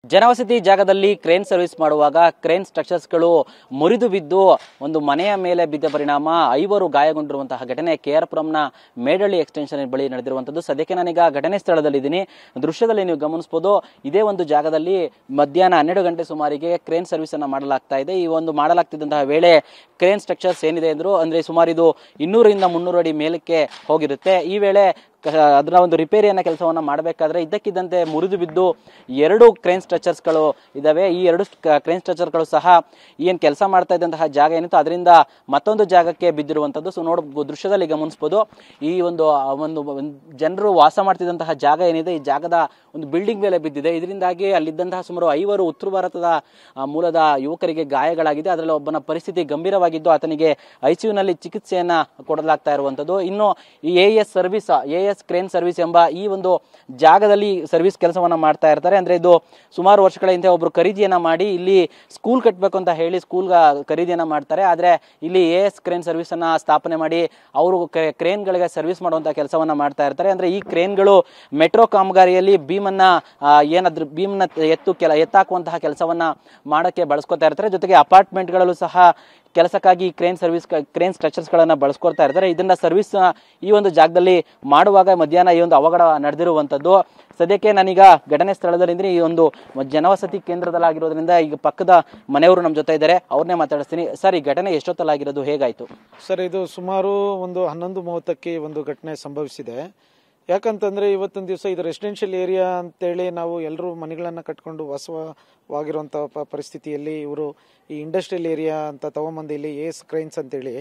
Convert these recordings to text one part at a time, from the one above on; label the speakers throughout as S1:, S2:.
S1: ಜನವಸತಿ ಜಾಗದಲ್ಲಿ crane service ಮಾಡುವಾಗ crane ಸ್ಟ್ರಕ್ಚರ್ಸ್ಗಳು ಮುರಿದು ಬಿದ್ದು ಒಂದು ಮನೆಯ ಮೇಲೆ ಬಿದ್ದ ಪರಿಣಾಮ 5 ಗಾಯಗೊಂಡಿರುವಂತಹ ಘಟನೆ ಕೆಆರ್ಪುರಂನ ಮೇಡಳ್ಳಿ ಎಕ್ಸ್ಟೆನ್ಷನ್ ಬಳಿ ನಡೆದಿರುವಂತದ್ದು. ಸದ್ಯಕ್ಕೆ ನಾನೀಗ ಘಟನೆ ಸ್ಥಳದಲ್ಲಿ ಇದ್ದೀನಿ. ದೃಶ್ಯದಲ್ಲಿ ನೀವು ಗಮನಿಸಬಹುದು, ಇದೇ ಒಂದು ಜಾಗದಲ್ಲಿ ಮಧ್ಯಾಹ್ನ 12 ಗಂಟೆ ಸುಮಾರಿಗೆ ಕ್ರೇನ್ ಸರ್ವಿಸ್ ಅನ್ನ ಮಾಡಲಾಗ್ತಾ ಇದೆ. ಈ ಒಂದು ಮಾಡಲಾಗ್ತಿದ್ದಂತಹ ವೇಳೆ ಕ್ರೇನ್ ಸ್ಟ್ರಕ್ಚರ್ಸ್ ಏನಿದೆ ಅಂದ್ರೆ ಸುಮಾರು ಇದು 200 ರಿಂದ 300 ಅಡಿ ಮೇಲಕ್ಕೆ ಹೋಗಿರುತ್ತೆ. ಈ ವೇಳೆ ಅದರ ಒಂದು ರಿಪೇರಿಯನ್ನ ಕೆಲಸವನ್ನ ಮಾಡಬೇಕಾದ್ರೆ ಇದ್ದಕ್ಕಿದ್ದಂತೆ ಮುರಿದು ಬಿದ್ದು 2 ಕ್ರೇನ್ ಸ್ಟ್ರಕ್ಚರ್ಸ್ಗಳು ಇದಾವೆ. ಈ 2 ಕ್ರೇನ್ ಸ್ಟ್ರಕ್ಚರ್ಗಳು ಸಹ ಏನ್ ಕೆಲಸ ಮಾಡ್ತಾ ಇದ್ದಂತಹ ಜಾಗ ಏನಿತ್ತು ಅದರಿಂದ ಮತ್ತೊಂದು ಜಾಗಕ್ಕೆ ಬಿದ್ದಿರುವಂತದ್ದು. ಸೊ ದೃಶ್ಯದಲ್ಲಿ ಗಮನಿಸಬಹುದು, ಈ ಒಂದು ಜನರು ವಾಸ ಮಾಡ್ತಿದ್ದಂತಹ ಜಾಗ ಏನಿದೆ ಈ ಜಾಗದ ಒಂದು ಬಿಲ್ಡಿಂಗ್ ಮೇಲೆ ಬಿದ್ದಿದೆ. ಇದರಿಂದಾಗಿ ಅಲ್ಲಿದ್ದಂತಹ ಸುಮಾರು 5 ಉತ್ತರ ಭಾರತದ ಮೂಲದ ಯುವಕರಿಗೆ ಗಾಯಗಳಾಗಿದೆ. ಅದರಲ್ಲಿ ಒಬ್ಬನ ಪರಿಸ್ಥಿತಿ ಗಂಭೀರವಾಗಿದ್ದು ಆತನಿಗೆ ಐಸಿಯುನಲ್ಲಿ ಚಿಕಿತ್ಸೆಯನ್ನ ಕೊಡಲಾಗ್ತಾ ಇರುವಂತದ್ದು. ಇನ್ನು ಈ ಎಎಸ್ ಕ್ರೇನ್ ಸರ್ವಿಸ್ ಎಂಬ ಈ ಒಂದು ಜಾಗದಲ್ಲಿ ಸರ್ವಿಸ್ ಕೆಲಸವನ್ನ ಮಾಡ್ತಾ ಇರ್ತಾರೆ. ಅಂದ್ರೆ ಇದು ಸುಮಾರು ವರ್ಷಗಳ ಹಿಂದೆ ಒಬ್ರು ಖರೀದಿಯನ್ನ ಮಾಡಿ ಇಲ್ಲಿ ಸ್ಕೂಲ್ ಕಟ್ಟಬೇಕು ಅಂತ ಹೇಳಿ ಸ್ಕೂಲ್ ಖರೀದಿಯನ್ನ ಮಾಡ್ತಾರೆ. ಆದ್ರೆ ಇಲ್ಲಿ ಎಎಸ್ ಕ್ರೇನ್ ಸರ್ವಿಸ್ ಅನ್ನ ಸ್ಥಾಪನೆ ಮಾಡಿ ಅವರು ಕ್ರೇನ್ ಗಳಿಗೆ ಸರ್ವಿಸ್ ಮಾಡುವಂತಹ ಕೆಲಸವನ್ನ ಮಾಡ್ತಾ ಇರ್ತಾರೆ. ಅಂದ್ರೆ ಈ ಕ್ರೇನ್ಗಳು ಮೆಟ್ರೋ ಕಾಮಗಾರಿಯಲ್ಲಿ ಭೀಮನ್ನ ಎತ್ತಾಕುವಂತಹ ಕೆಲಸವನ್ನ ಮಾಡಕ್ಕೆ ಬಳಸ್ಕೊತಾ ಇರ್ತಾರೆ. ಜೊತೆಗೆ ಅಪಾರ್ಟ್ಮೆಂಟ್ ಗಳಲ್ಲೂ ಸಹ ಕೆಲಸಕ್ಕಾಗಿ ಕ್ರೇನ್ ಸ್ಟ್ರಕ್ಚರ್ಸ್ ಗಳನ್ನ ಬಳಸ್ಕೊಳ್ತಾ ಇರ್ತಾರೆ. ಇದನ್ನ ಸರ್ವಿಸ್ ಈ ಒಂದು ಜಾಗದಲ್ಲಿ ಮಾಡುವಾಗ ಮಧ್ಯಾಹ್ನ ಈ ಒಂದು ಅವಘಡ ನಡೆದಿರುವಂತದ್ದು. ಸದ್ಯಕ್ಕೆ ನಾನೀಗ ಘಟನೆ ಸ್ಥಳದಲ್ಲಿ ಈ ಒಂದು ಜನವಸತಿ ಕೇಂದ್ರದಲ್ಲಾಗಿರೋದ್ರಿಂದ ಈಗ ಪಕ್ಕದ ಮನೆಯವರು ನಮ್ಮ ಜೊತೆ ಇದ್ದಾರೆ, ಅವ್ರನ್ನೇ ಮಾತಾಡಿಸ್ತೀನಿ. ಸರ್, ಈ ಘಟನೆ ಎಷ್ಟೊತ್ತಲ್ಲಾಗಿರೋದು, ಹೇಗಾಯ್ತು?
S2: ಸರ್, ಇದು ಸುಮಾರು ಒಂದು 11:30ಕ್ಕೆ ಒಂದು ಘಟನೆ ಸಂಭವಿಸಿದೆ. ಯಾಕಂತಂದ್ರೆ ಇವತ್ತೊಂದು ದಿವಸ ಇದು ರೆಸಿಡೆನ್ಷಿಯಲ್ ಏರಿಯಾ ಅಂತೇಳಿ ನಾವು ಎಲ್ಲರೂ ಮನೆಗಳನ್ನ ಕಟ್ಕೊಂಡು ವಾಸವಾಗಿರುವಂತಹ ಪರಿಸ್ಥಿತಿಯಲ್ಲಿ ಇವರು ಈ ಇಂಡಸ್ಟ್ರಿಯಲ್ ಏರಿಯಾ ಅಂತ ತಗೊಂಬಂದು ಇಲ್ಲಿ ಎಎಸ್ ಕ್ರೈನ್ಸ್ ಅಂತೇಳಿ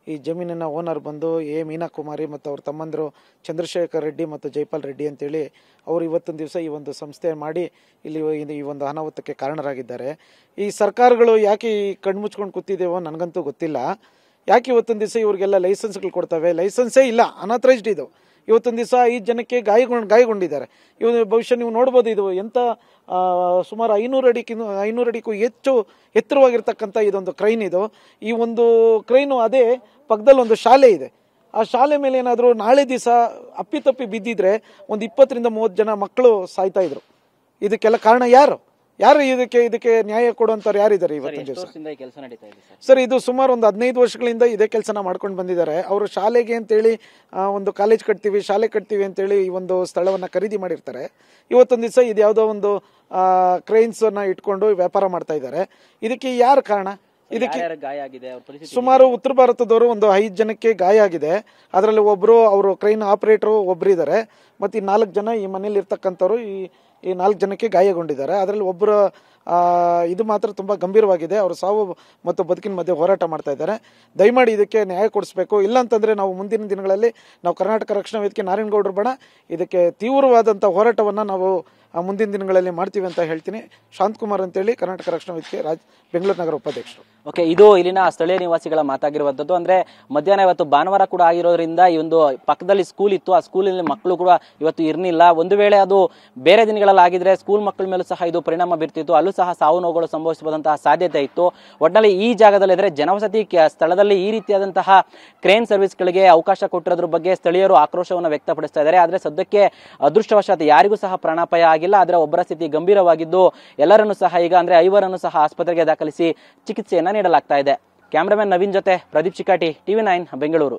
S2: ಈ ಜಮೀನಿನ ಓನರ್ ಬಂದು ಮೀನಾ ಕುಮಾರಿ ಮತ್ತು ಅವ್ರ ತಮ್ಮಂದರು ಚಂದ್ರಶೇಖರ್ ರೆಡ್ಡಿ ಮತ್ತು ಜೈಪಾಲ್ ರೆಡ್ಡಿ ಅಂತೇಳಿ ಅವರು ಇವತ್ತೊಂದು ದಿವಸ ಈ ಒಂದು ಸಂಸ್ಥೆ ಮಾಡಿ ಇಲ್ಲಿ ಈ ಒಂದು ಅನಾಹುತಕ್ಕೆ ಕಾರಣರಾಗಿದ್ದಾರೆ. ಈ ಸರ್ಕಾರಗಳು ಯಾಕೆ ಈ ಕಣ್ಮುಚ್ಕೊಂಡು ಕೂತಿದ್ದೇವೋ ನನಗಂತೂ ಗೊತ್ತಿಲ್ಲ. ಯಾಕೆ ಇವತ್ತೊಂದು ದಿವಸ ಇವ್ರಿಗೆಲ್ಲ ಲೈಸೆನ್ಸ್ಗಳು ಕೊಡ್ತವೆ? ಲೈಸೆನ್ಸೇ ಇಲ್ಲ, ಅನಾಥರೈಸ್ಡ್ ಇದು. ಇವತ್ತೊಂದು ದಿವಸ 5 ಜನಕ್ಕೆ ಗಾಯಗೊಂಡಿದ್ದಾರೆ. ಇವರು ಬಹುಶಃ ನೀವು ನೋಡ್ಬೋದು, ಇದು ಎಂತ ಸುಮಾರು 500 ಅಡಿಗೂ ಹೆಚ್ಚು ಎತ್ತರವಾಗಿರ್ತಕ್ಕಂಥ ಇದೊಂದು ಕ್ರೈನ್. ಇದು ಈ ಒಂದು ಕ್ರೈನು ಅದೇ ಪಕ್ಕದಲ್ಲಿ ಒಂದು ಶಾಲೆ ಇದೆ. ಆ ಶಾಲೆ ಮೇಲೆ ಏನಾದರೂ ನಾಳೆ ದಿವಸ ಅಪ್ಪಿತಪ್ಪಿ ಬಿದ್ದಿದ್ರೆ ಒಂದು 20 ರಿಂದ 30 ಜನ ಮಕ್ಕಳು ಸಾಯ್ತಾ ಇದ್ರು. ಇದಕ್ಕೆಲ್ಲ ಕಾರಣ ಯಾರು ಇದಕ್ಕೆ ನ್ಯಾಯ ಕೊಡುವಂತವ್ರು ಯಾರಿದ್ದಾರೆ ಇವತ್ತಿನ ದಿವಸ? ಸರ್, ಇದು ಸುಮಾರು ಒಂದು 15 ವರ್ಷಗಳಿಂದ ಇದೇ ಕೆಲಸನ ಮಾಡ್ಕೊಂಡು ಬಂದಿದ್ದಾರೆ. ಅವರು ಶಾಲೆಗೆ ಅಂತೇಳಿ ಒಂದು ಕಾಲೇಜ್ ಕಟ್ತೀವಿ, ಶಾಲೆ ಕಟ್ತೀವಿ ಅಂತೇಳಿ ಈ ಒಂದು ಸ್ಥಳವನ್ನ ಖರೀದಿ ಮಾಡಿರ್ತಾರೆ. ಇವತ್ತೊಂದು ದಿವಸ ಇದು ಯಾವುದೋ ಒಂದು ಕ್ರೈನ್ಸ್ ಅನ್ನ ಇಟ್ಕೊಂಡು ವ್ಯಾಪಾರ ಮಾಡ್ತಾ ಇದ್ದಾರೆ. ಇದಕ್ಕೆ ಯಾರು ಕಾರಣ? ಇದಕ್ಕೆ ಸುಮಾರು ಉತ್ತರ ಭಾರತದವರು ಒಂದು 5 ಜನಕ್ಕೆ ಗಾಯ ಆಗಿದೆ. ಅದರಲ್ಲಿ ಒಬ್ರು ಅವರು ಕ್ರೈನ್ ಆಪರೇಟರ್ ಒಬ್ರು ಇದ್ದಾರೆ. ಮತ್ತೆ ಈ 4 ಜನ ಈ ಮನೇಲಿ ಇರ್ತಕ್ಕಂಥವ್ರು ಈ 4 ಜನಕ್ಕೆ ಗಾಯಗೊಂಡಿದ್ದಾರೆ. ಅದರಲ್ಲಿ ಒಬ್ಬರ ಇದು ಮಾತ್ರ ತುಂಬಾ ಗಂಭೀರವಾಗಿದೆ. ಅವರು ಸಾವು ಮತ್ತು ಬದುಕಿನ ಮಧ್ಯೆ ಹೋರಾಟ ಮಾಡ್ತಾ ಇದ್ದಾರೆ. ದಯಮಾಡಿ ಇದಕ್ಕೆ ನ್ಯಾಯ ಕೊಡಿಸಬೇಕು. ಇಲ್ಲ ಅಂತಂದ್ರೆ ನಾವು ಮುಂದಿನ ದಿನಗಳಲ್ಲಿ ನಾವು ಕರ್ನಾಟಕ ರಕ್ಷಣಾ ವೇದಿಕೆ ನಾರಾಯಣಗೌಡರು ಬಣ ಇದಕ್ಕೆ ತೀವ್ರವಾದಂತಹ ಹೋರಾಟವನ್ನ ನಾವು ಮುಂದಿನ ದಿನಗಳಲ್ಲಿ ಮಾಡ್ತೀವಿ ಅಂತ ಹೇಳ್ತೀನಿ. ಶಾಂತಕುಮಾರ್ ಅಂತೇಳಿ ಕರ್ನಾಟಕ ರಕ್ಷಣಾ ವೇದಿಕೆ ಬೆಂಗಳೂರು ನಗರ ಉಪಾಧ್ಯಕ್ಷರು.
S1: ಓಕೆ, ಇದು ಇಲ್ಲಿನ ಸ್ಥಳೀಯ ನಿವಾಸಿಗಳ ಮಾತಾಗಿರುವಂತದ್ದು. ಅಂದ್ರೆ ಮಧ್ಯಾಹ್ನ ಇವತ್ತು ಭಾನುವಾರ ಕೂಡ ಆಗಿರೋದ್ರಿಂದ ಈ ಒಂದು ಪಕ್ಕದಲ್ಲಿ ಸ್ಕೂಲ್ ಇತ್ತು, ಆ ಸ್ಕೂಲಲ್ಲಿ ಮಕ್ಕಳು ಕೂಡ ಇವತ್ತು ಇರ್ಲಿಲ್ಲ. ಒಂದು ವೇಳೆ ಅದು ಬೇರೆ ದಿನಗಳಲ್ಲಿ ಆಗಿದ್ರೆ ಸ್ಕೂಲ್ ಮಕ್ಕಳ ಮೇಲೂ ಸಹ ಇದು ಪರಿಣಾಮ ಬೀರ್ತಿತ್ತು, ಅಲ್ಲೂ ಸಹ ಸಾವು ನೋವುಗಳು ಸಂಭವಿಸಬಹುದಂತಹ ಸಾಧ್ಯತೆ ಇತ್ತು. ಒಟ್ಟಿನಲ್ಲಿ ಈ ಜಾಗದಲ್ಲಿ ಇದ್ರೆ ಜನವಸತಿ ಸ್ಥಳದಲ್ಲಿ ಈ ರೀತಿಯಾದಂತಹ ಕ್ರೇನ್ ಸರ್ವಿಸ್ಗಳಿಗೆ ಅವಕಾಶ ಕೊಟ್ಟಿರೋದ್ರ ಬಗ್ಗೆ ಸ್ಥಳೀಯರು ಆಕ್ರೋಶವನ್ನು ವ್ಯಕ್ತಪಡಿಸ್ತಾ ಇದ್ದಾರೆ. ಆದ್ರೆ ಸದ್ಯಕ್ಕೆ ಅದೃಷ್ಟವಶಾತ್ ಯಾರಿಗೂ ಸಹ ಪ್ರಾಣಾಪಾಯ ಆಗಿಲ್ಲ. ಆದ್ರೆ ಒಬ್ಬರ ಸ್ಥಿತಿ ಗಂಭೀರವಾಗಿದ್ದು ಎಲ್ಲರನ್ನೂ ಸಹ ಈಗ ಅಂದ್ರೆ 5ರನ್ನು ಸಹ ಆಸ್ಪತ್ರೆಗೆ ದಾಖಲಿಸಿ ಚಿಕಿತ್ಸೆಯನ್ನ ನೀಡಲಾಗ್ತಾ ಇದೆ. ಕ್ಯಾಮರಾಮನ್ ನವೀನ್ ಜೊತೆ ಪ್ರದೀಪ್ ಚಿಕಾಟಿ, TV9 ಬೆಂಗಳೂರು.